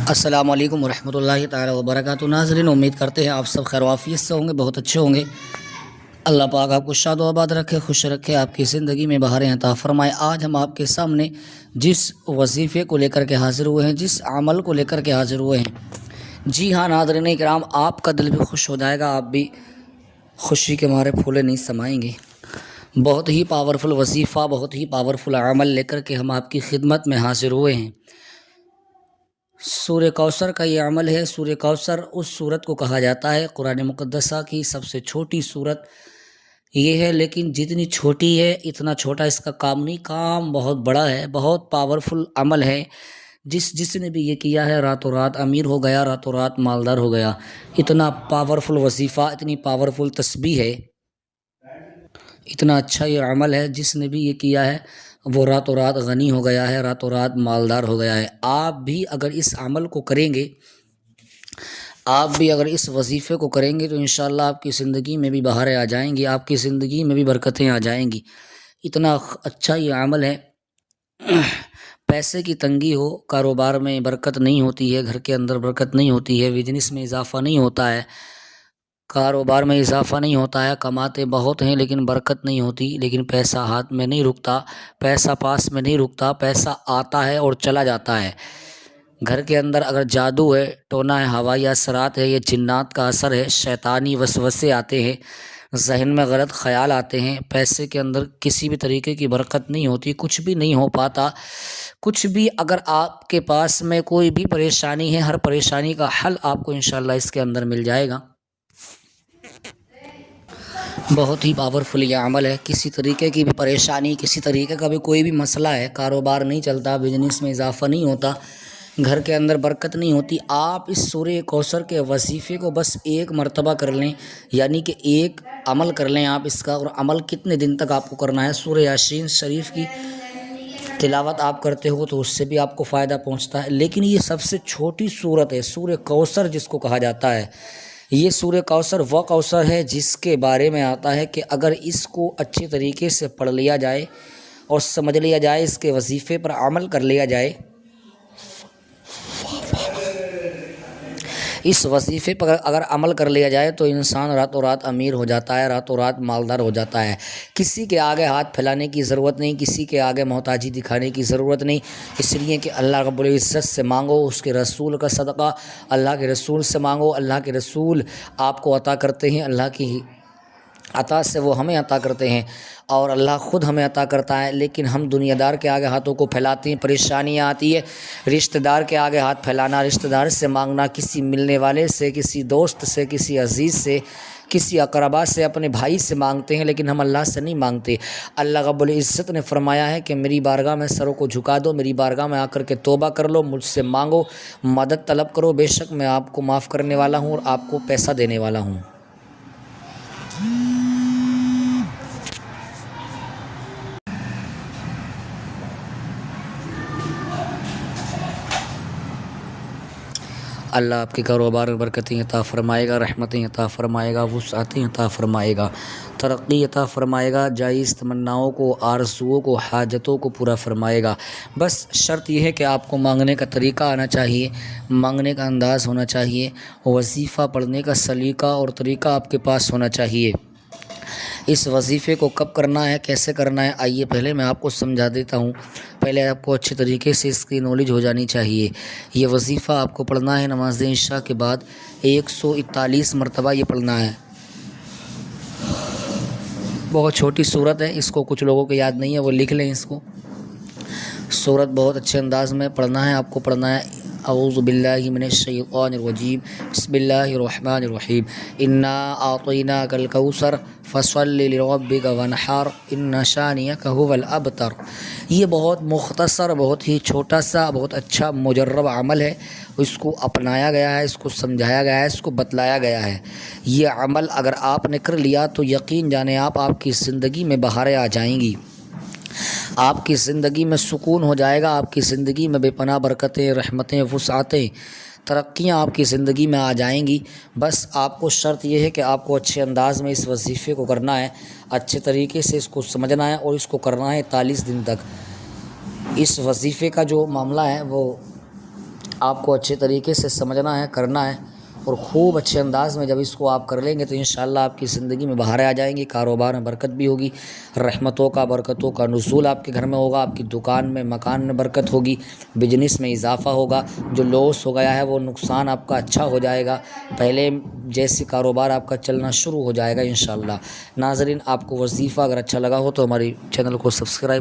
السلام علیکم ورحمۃ اللہ تعالی وبرکاتہ۔ ناظرین، امید کرتے ہیں آپ سب خیر و عافیت سے ہوں گے، بہت اچھے ہوں گے۔ اللہ پاک آپ کو شاد و آباد رکھے، خوش رکھے، آپ کی زندگی میں بہاریں عطا فرمائے۔ آج ہم آپ کے سامنے جس وظیفے کو لے کر کے حاضر ہوئے ہیں، جس عمل کو لے کر کے حاضر ہوئے ہیں، جی ہاں ناظرین کرام، آپ کا دل بھی خوش ہو جائے گا، آپ بھی خوشی کے مارے پھولے نہیں سمائیں گے۔ بہت ہی پاورفل وظیفہ، بہت ہی پاورفل عمل لے کر کے ہم آپ کی خدمت میں حاضر ہوئے ہیں۔ سورہ کوثر کا یہ عمل ہے۔ سورہ کوثر اس سورت کو کہا جاتا ہے، قرآن مقدسہ کی سب سے چھوٹی سورت یہ ہے، لیکن جتنی چھوٹی ہے اتنا چھوٹا اس کا کام نہیں، کام بہت بڑا ہے، بہت پاورفل عمل ہے۔ جس نے بھی یہ کیا ہے راتوں رات امیر ہو گیا، راتوں رات مالدار ہو گیا۔ اتنا پاورفل وظیفہ، اتنی پاورفل تسبیح ہے، اتنا اچھا یہ عمل ہے۔ جس نے بھی یہ کیا ہے وہ راتوں رات غنی ہو گیا ہے، راتوں رات مالدار ہو گیا ہے۔ آپ بھی اگر اس عمل کو کریں گے، آپ بھی اگر اس وظیفے کو کریں گے تو انشاءاللہ آپ کی زندگی میں بھی بہاریں آ جائیں گی، آپ کی زندگی میں بھی برکتیں آ جائیں گی۔ اتنا اچھا یہ عمل ہے۔ پیسے کی تنگی ہو، کاروبار میں برکت نہیں ہوتی ہے، گھر کے اندر برکت نہیں ہوتی ہے، بزنس میں اضافہ نہیں ہوتا ہے، کاروبار میں اضافہ نہیں ہوتا ہے، کماتے بہت ہیں لیکن برکت نہیں ہوتی، لیکن پیسہ ہاتھ میں نہیں رکتا، پیسہ پاس میں نہیں رکتا، پیسہ آتا ہے اور چلا جاتا ہے۔ گھر کے اندر اگر جادو ہے، ٹونا ہے، ہوائی اثرات ہے، یہ جنات کا اثر ہے، شیطانی وسوسے آتے ہیں، ذہن میں غلط خیال آتے ہیں، پیسے کے اندر کسی بھی طریقے کی برکت نہیں ہوتی، کچھ بھی نہیں ہو پاتا، کچھ بھی۔ اگر آپ کے پاس میں کوئی بھی پریشانی ہے، ہر پریشانی کا حل آپ کو انشاءاللہ اس کے اندر مل جائے گا۔ بہت ہی پاورفل یہ عمل ہے۔ کسی طریقے کی بھی پریشانی، کسی طریقے کا بھی کوئی بھی مسئلہ ہے، کاروبار نہیں چلتا، بزنس میں اضافہ نہیں ہوتا، گھر کے اندر برکت نہیں ہوتی، آپ اس سورہ کوثر کے وظیفے کو بس ایک مرتبہ کر لیں، یعنی کہ ایک عمل کر لیں آپ اس کا۔ اور عمل کتنے دن تک آپ کو کرنا ہے؟ سورہ یاسین شریف کی تلاوت آپ کرتے ہو تو اس سے بھی آپ کو فائدہ پہنچتا ہے، لیکن یہ سب سے چھوٹی سورت ہے، سورہ کوثر جس کو کہا جاتا ہے۔ یہ سورہ کوثر وہ کوثر ہے جس کے بارے میں آتا ہے کہ اگر اس کو اچھے طریقے سے پڑھ لیا جائے اور سمجھ لیا جائے، اس کے وظیفے پر عمل کر لیا جائے، اس وظیفے پر اگر عمل کر لیا جائے تو انسان راتوں رات امیر ہو جاتا ہے، راتوں رات مالدار ہو جاتا ہے۔ کسی کے آگے ہاتھ پھیلانے کی ضرورت نہیں، کسی کے آگے محتاجی دکھانے کی ضرورت نہیں، اس لیے کہ اللہ رب العزت سے مانگو، اس کے رسول کا صدقہ اللہ کے رسول سے مانگو، اللہ کے رسول آپ کو عطا کرتے ہیں، اللہ کی عطا سے وہ ہمیں عطا کرتے ہیں، اور اللہ خود ہمیں عطا کرتا ہے۔ لیکن ہم دنیا دار کے آگے ہاتھوں کو پھیلاتے ہیں، پریشانیاں آتی ہے۔ رشتہ دار کے آگے ہاتھ پھیلانا، رشتہ دار سے مانگنا، کسی ملنے والے سے، کسی دوست سے، کسی عزیز سے، کسی اقربا سے، اپنے بھائی سے مانگتے ہیں، لیکن ہم اللہ سے نہیں مانگتے۔ اللہ رب العزت نے فرمایا ہے کہ میری بارگاہ میں سروں کو جھکا دو، میری بارگاہ میں آ کر کے توبہ کر لو، مجھ سے مانگو، مدد طلب کرو، بے شک میں آپ کو معاف کرنے والا ہوں اور آپ کو پیسہ دینے والا ہوں۔ اللہ آپ کے کاروبار میں برکتیں عطا فرمائے گا، رحمتیں عطا فرمائے گا، وسعتیں عطا فرمائے گا، ترقی عطا فرمائے گا، جائز تمناؤں کو، آرزوؤں کو، حاجتوں کو پورا فرمائے گا۔ بس شرط یہ ہے کہ آپ کو مانگنے کا طریقہ آنا چاہیے، مانگنے کا انداز ہونا چاہیے، وظیفہ پڑھنے کا سلیقہ اور طریقہ آپ کے پاس ہونا چاہیے۔ اس وظیفے کو کب کرنا ہے، کیسے کرنا ہے، آئیے پہلے میں آپ کو سمجھا دیتا ہوں۔ پہلے آپ کو اچھے طریقے سے اس کی نالج ہو جانی چاہیے۔ یہ وظیفہ آپ کو پڑھنا ہے نماز عشاء کے بعد 141 مرتبہ یہ پڑھنا ہے۔ بہت چھوٹی صورت ہے، اس کو کچھ لوگوں کو یاد نہیں ہے، وہ لکھ لیں اس کو۔ صورت بہت اچھے انداز میں پڑھنا ہے، آپ کو پڑھنا ہے۔ اعوذ باللہ من الشیطان الرجیم، بسم اللہ الرحمن الرحیم، انا اعطیناک الکوثر فصل لربک وانحر ان شانئک ھو الابتر۔ یہ بہت مختصر، بہت ہی چھوٹا سا، بہت اچھا مجرب عمل ہے، اس کو اپنایا گیا ہے، اس کو سمجھایا گیا ہے، اس کو بتلایا گیا ہے۔ یہ عمل اگر آپ نے کر لیا تو یقین جانیں آپ کی زندگی میں بہاریں آ جائیں گی، آپ کی زندگی میں سکون ہو جائے گا، آپ کی زندگی میں بے پناہ برکتیں، رحمتیں، وسعتیں، ترقیاں آپ کی زندگی میں آ جائیں گی۔ بس آپ کو شرط یہ ہے کہ آپ کو اچھے انداز میں اس وظیفے کو کرنا ہے، اچھے طریقے سے اس کو سمجھنا ہے اور اس کو کرنا ہے 41 دن تک۔ اس وظیفے کا جو معاملہ ہے وہ آپ کو اچھے طریقے سے سمجھنا ہے، کرنا ہے، اور خوب اچھے انداز میں جب اس کو آپ کر لیں گے تو انشاءاللہ آپ کی زندگی میں بہاریں آ جائیں گی، کاروبار میں برکت بھی ہوگی، رحمتوں کا برکتوں کا نزول آپ کے گھر میں ہوگا، آپ کی دکان میں مکان میں برکت ہوگی، بزنس میں اضافہ ہوگا، جو لاس ہو گیا ہے وہ نقصان آپ کا اچھا ہو جائے گا، پہلے جیسے کاروبار آپ کا چلنا شروع ہو جائے گا انشاءاللہ۔ ناظرین، آپ کو وظیفہ اگر اچھا لگا ہو تو ہماری چینل کو سبسکرائب